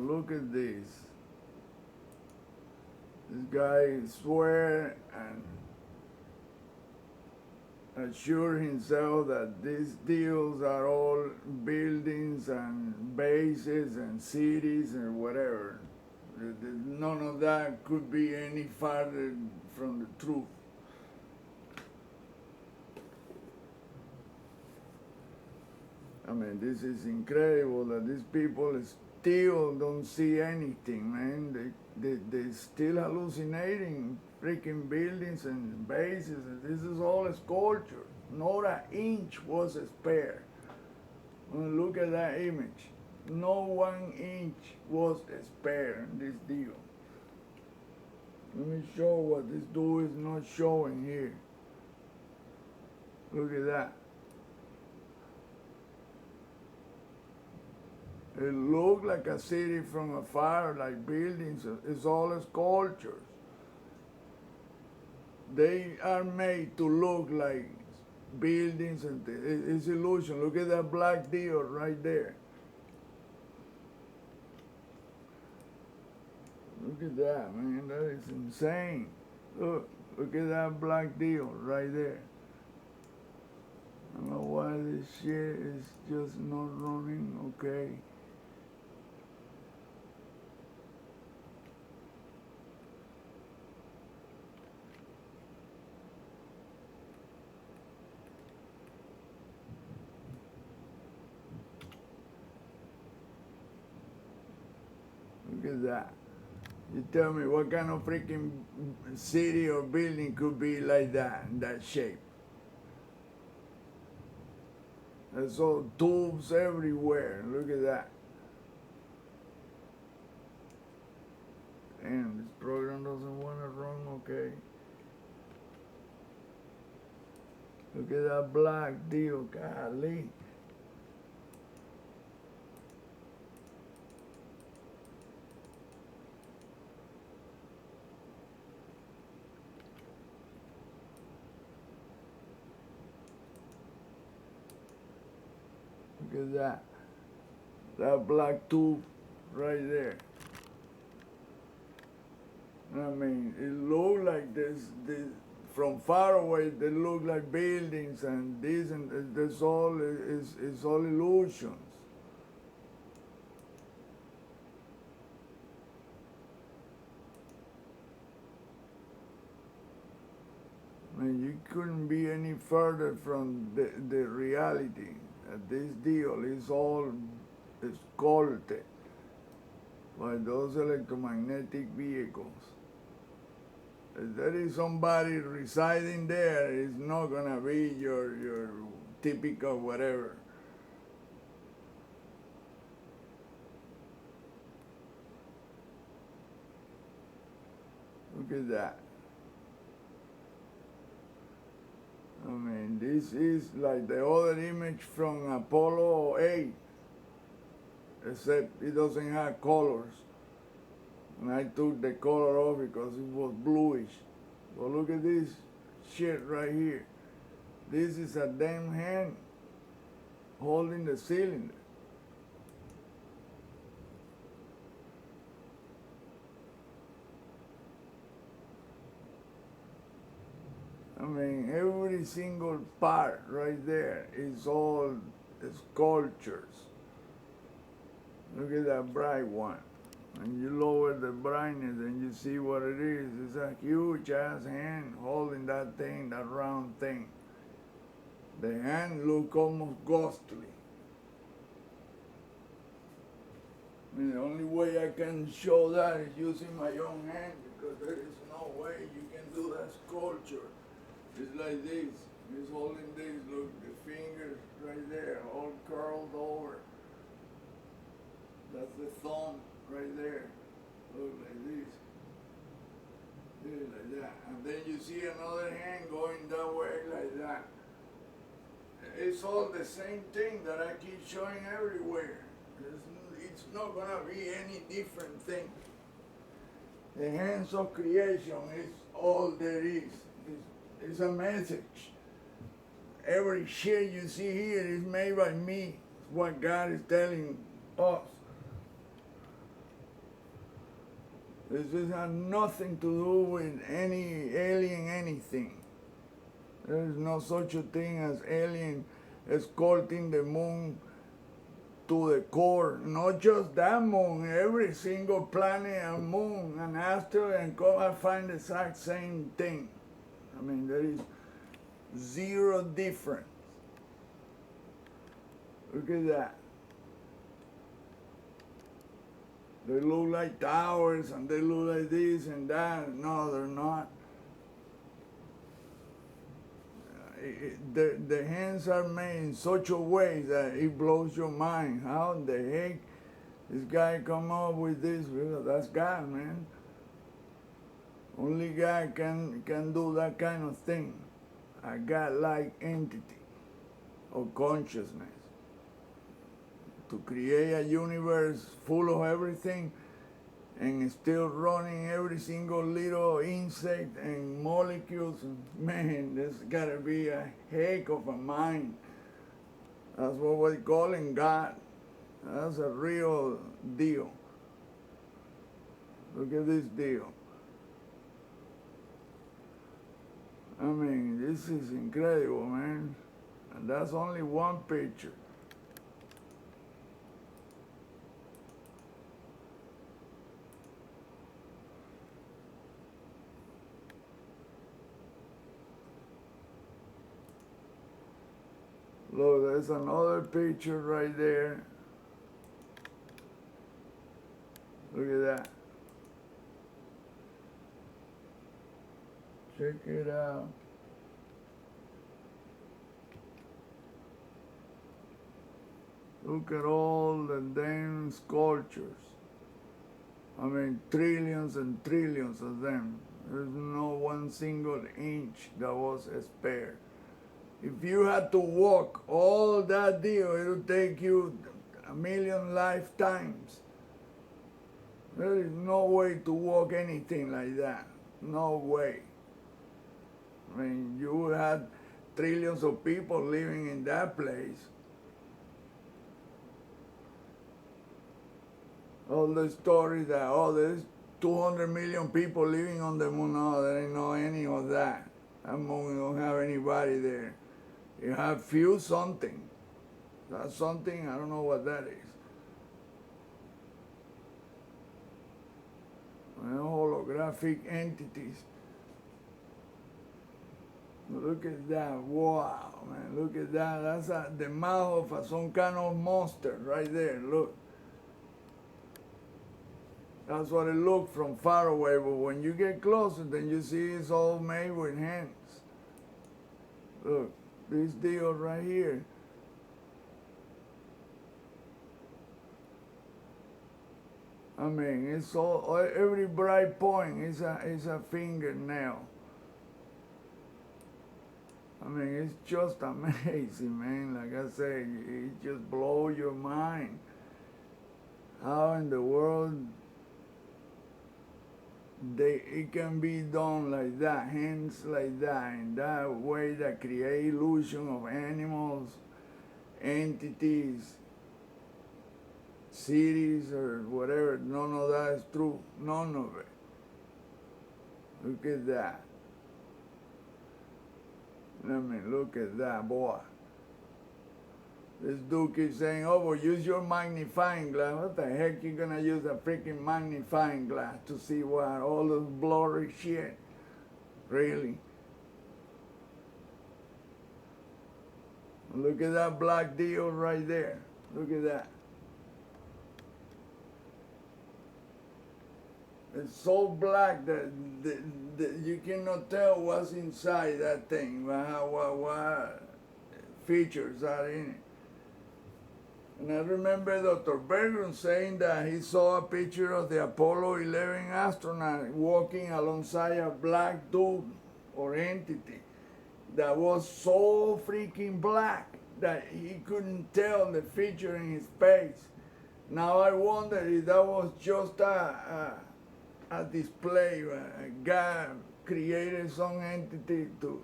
look at this. This guy swear and assure himself that these deals are all buildings and bases and cities and whatever. None of that could be any farther from the truth. I mean, this is incredible that these people still don't see anything, man. They're still hallucinating freaking buildings and bases. And this is all a sculpture. Not an inch was spared. Look at that image. No 1 inch was spared in this deal. Let me show what this dude is not showing here. Look at that. It looked like a city from afar, like buildings. It's all sculptures. They are made to look like buildings, and it's illusion. Look at that black deal right there. Look at that, man. That is insane. Look at that black deal right there. I don't know why this shit is just not running okay. Look at that. You tell me what kind of freaking city or building could be like that, in that shape. There's all tubes everywhere. Look at that. Damn, this program doesn't want to run okay. Look at that black deal, golly. Look at that. That black tube right there. I mean, it looked like this from far away, they look like buildings and this and this all is all illusions. I mean, you couldn't be any further from the reality. This deal is all sculpted by those electromagnetic vehicles. If there is somebody residing there, it's not gonna be your typical whatever. Look at that. I mean, this is like the other image from Apollo 8, except it doesn't have colors. And I took the color off because it was bluish. But look at this shit right here. This is a damn hand holding the cylinder. I mean, every single part right there is all sculptures. Look at that bright one. And you lower the brightness and you see what it is. It's a huge ass hand holding that thing, that round thing. The hand look almost ghostly. I mean, the only way I can show that is using my own hand, because there is no way you can do that sculpture. It's like this. He's holding this. Look, the fingers right there, all curled over. That's the thumb right there. Look like this. Like that. And then you see another hand going that way like that. It's all the same thing that I keep showing everywhere. It's not gonna be any different thing. The hands of creation is all there is. It's a message. Every shit you see here is made by me. It's what God is telling us. This has nothing to do with any alien anything. There is no such a thing as alien escorting the moon to the core. Not just that moon, every single planet and moon and asteroid and come and find the exact same thing. I mean, there is zero difference. Look at that. They look like towers and they look like this and that. No, they're not. The hands are made in such a way that it blows your mind. How the heck this guy come up with this? Well, that's God, man. Only God can do that kind of thing. A God-like entity of consciousness. To create a universe full of everything and still running every single little insect and molecules. Man, there's gotta be a heck of a mind. That's what we're calling God. That's a real deal. Look at this deal. I mean, this is incredible, man. And that's only one picture. Look, there's another picture right there. Look at that. Check it out. Look at all the damn sculptures. I mean, trillions and trillions of them. There's no one single inch that was spared. If you had to walk all that deal, it would take you 1,000,000 lifetimes. There is no way to walk anything like that. No way. I mean, you had trillions of people living in that place. All the stories that, oh, there's 200 million people living on the moon. No, there ain't no any of that. That moon don't have anybody there. You have few something. That's something, I don't know what that is. Well, holographic entities. Look at that, wow, man, look at that. That's the mouth of some kind of monster right there, look. That's what it looks from far away, but when you get closer, then you see it's all made with hands. Look. This deal right here. I mean, it's all, every bright point is a fingernail. I mean, it's just amazing, man. Like I say, it just blows your mind. How in the world it can be done like that, hands like that, in that way that create illusion of animals, entities, cities, or whatever. None of that is true. None of it. Look at that. I mean, look at that, boy. This dude keeps saying, oh, well, use your magnifying glass. What the heck you gonna use a freaking magnifying glass to see what? All this blurry shit. Really? Look at that black deal right there. Look at that. It's so black that you cannot tell what's inside that thing, what features are in it. And I remember Dr. Berggren saying that he saw a picture of the Apollo 11 astronaut walking alongside a black dude or entity that was so freaking black that he couldn't tell the feature in his face. Now I wonder if that was just a display. God created some entity to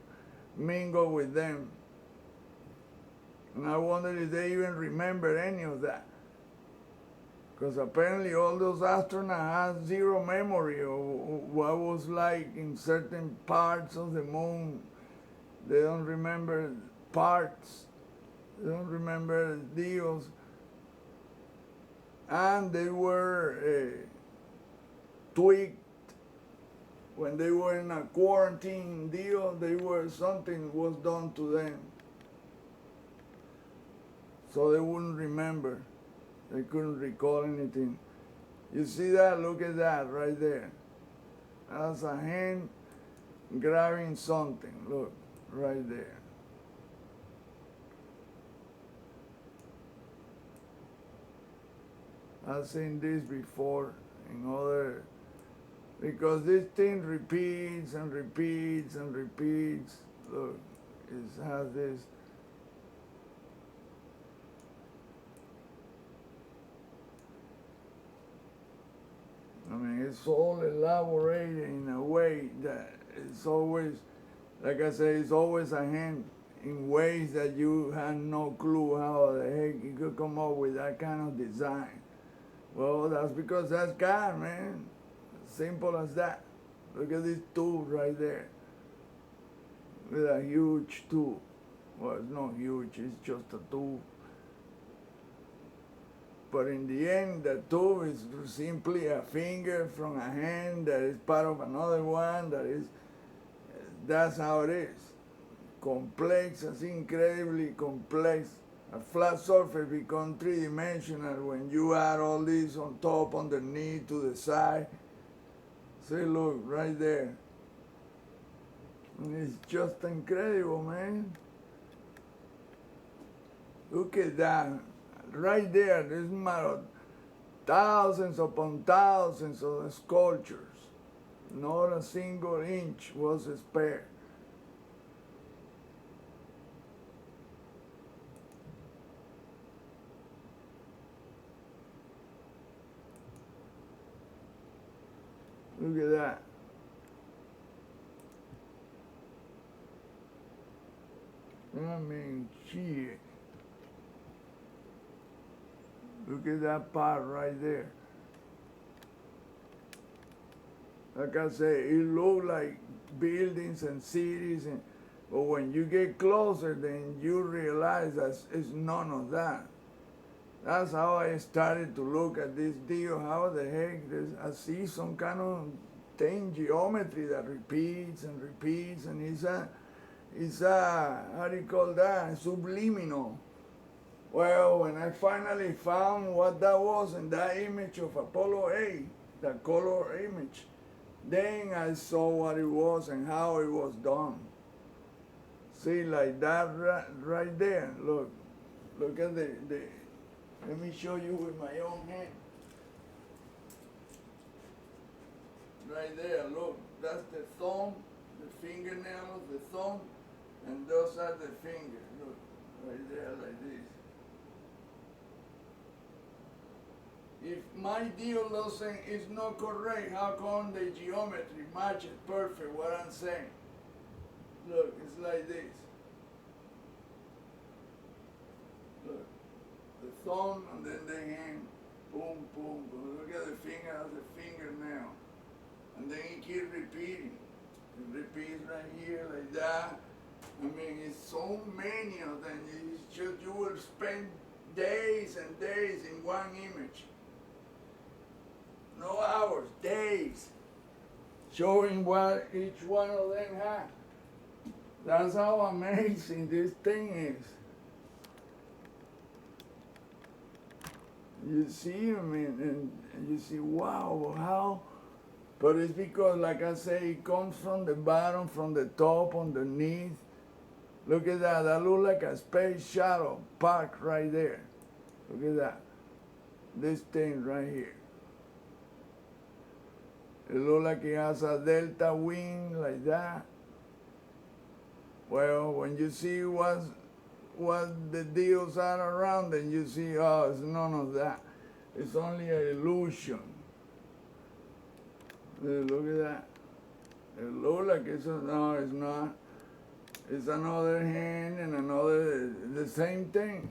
mingle with them. And I wonder if they even remember any of that. Because apparently all those astronauts have zero memory of what was like in certain parts of the moon. They don't remember parts. They don't remember deals. And they were tweaked when they were in a quarantine deal. Something was done to them, so they wouldn't remember. They couldn't recall anything. You see that? Look at that right there. That's a hand grabbing something. Look, right there. I've seen this before in other, because this thing repeats and repeats and repeats. Look, it has this. I mean, it's all elaborated in a way that it's always, like I say, it's always a hint in ways that you had no clue how the heck you could come up with that kind of design. Well, that's because that's God, man. Simple as that. Look at this tube right there. With a huge tube. Well, it's not huge, it's just a tube. But in the end, the tube is simply a finger from a hand that is part of another one. That's how it is. Complex, it's incredibly complex. A flat surface becomes three-dimensional when you add all this on top, underneath, to the side. See, look, right there. And it's just incredible, man. Look at that. Right there, there's thousands upon thousands of sculptures. Not a single inch was spared. Look at that. I mean, shit. Look at that part right there. Like I say, it looks like buildings and cities, but when you get closer, then you realize that it's none of that. That's how I started to look at this deal. How the heck I see some kind of thing, geometry that repeats and repeats, and it's a how do you call that? Subliminal. Well, when I finally found what that was in that image of Apollo 8, the color image, then I saw what it was and how it was done. See, like that right there. Look at the. Let me show you with my own hand. Right there, look, that's the thumb, the fingernail of the thumb, and those are the fingers. Look, right there, like this. If my deal is not correct, how come the geometry matches perfect what I'm saying? Look, it's like this. Look, the thumb and then the hand, boom, boom, boom. Look at the finger as a fingernail. And then it keeps repeating. It repeats right here like that. I mean, it's so many of them. It's just, you will spend days and days in one image. No hours, days, showing what each one of them had. That's how amazing this thing is. You see, I mean, and you see, wow, how, but it's because, like I say, it comes from the bottom, from the top, underneath. Look at that, that looks like a space shuttle parked right there. Look at that, this thing right here. It looks like it has a delta wing like that. Well, when you see what the deals are around, then you see, oh, it's none of that. It's only an illusion. Look at that. It looks like no, it's not. It's another hand and the same thing.